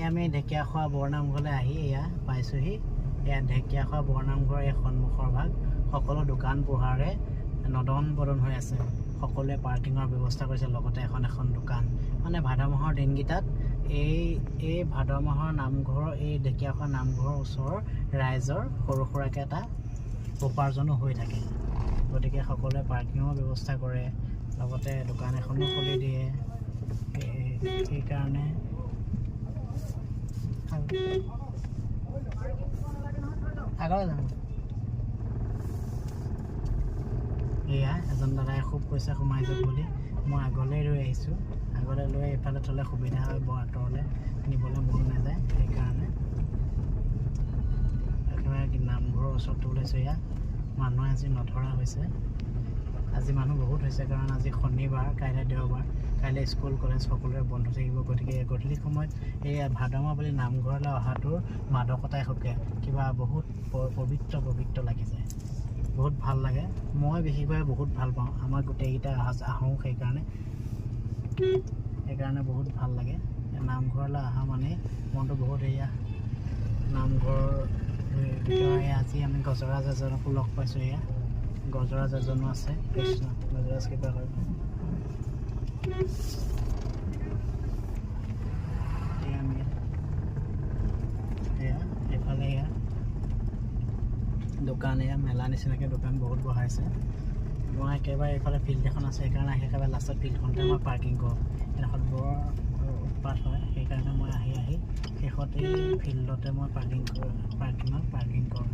আমি ঢেকীয়াখোৱা বৰনামঘৰলৈ আহি এয়া পাইছোঁহি। এয়া ঢেকীয়াখোৱা বৰনামঘৰ এই সন্মুখৰ ভাগ সকলো দোকান পোহাৰে নদন বদন হৈ আছে। সকলোৱে পাৰ্কিঙৰ ব্যৱস্থা কৰিছে, লগতে এখন দোকান। মানে ভাদ মাহৰ দিনকেইটাত এই ভাদ মাহৰ নামঘৰ, এই ঢেকীয়াখোৱা নামঘৰৰ ওচৰৰ ৰাইজৰ সৰু সুৰাকৈ এটা উপাৰ্জনো হৈ থাকে। গতিকে সকলোৱে পাৰ্কিঙৰ ব্যৱস্থা কৰে, লগতে দোকান এখনো খুলি দিয়ে। সেইকাৰণে আগলৈ যাম। এয়া এজন দাদাই খুব পইচা সোমাই যাওক বুলি মই আগলৈ লৈ আহিছোঁ। আগলৈ লৈ এইফালে থ'লে সুবিধা হয়, বৰ আঁতৰলৈ নিবলৈ মন নাযায়। সেইকাৰণে একেবাৰে নামঘৰৰ ওচৰটো ওলাইছোঁ। এয়া মানুহে আজি নধৰা হৈছে। আজি মানুহ বহুত হৈছে, কাৰণ আজি শনিবাৰ, কাইলৈ দেওবাৰ, কাইলৈ স্কুল কলেজ সকলোৰে বন্ধ থাকিব। গতিকে গধূলি সময়ত এই ভাদ মাহ বুলি নামঘৰলৈ অহাটোৰ মাদকতাই সুকীয়া, কিবা বহুত পবিত্ৰ লাগি যায়। বহুত ভাল লাগে। মই বিশেষভাৱে বহুত ভাল পাওঁ। আমাৰ গোটেইকেইটা আহোঁ, সেইকাৰণে বহুত ভাল লাগে। নামঘৰলৈ অহা মানে মনটো বহুত নামঘৰ ভিতৰত। আজি আমি গজৰাজ এজনকো লগ পাইছোঁ। এয়া গজৰাজ এজনো আছে। কৃষ্ণ গজৰাজ কৃপা কৰিব। এইফালে দোকান, মেলা নিচিনাকৈ দোকান বহুত বহাইছে। মই একেবাৰে এইফালে ফিল্ড এখন আছে, সেইকাৰণে একেবাৰে লাষ্টত ফিল্ডখনতে মই পাৰ্কিং কৰোঁ। এইডোখৰত বৰ উৎপাত হয়, সেইকাৰণে মই আহি শেষত এই ফিল্ডতে মই পাৰ্কিঙত পাৰ্কিং কৰোঁ।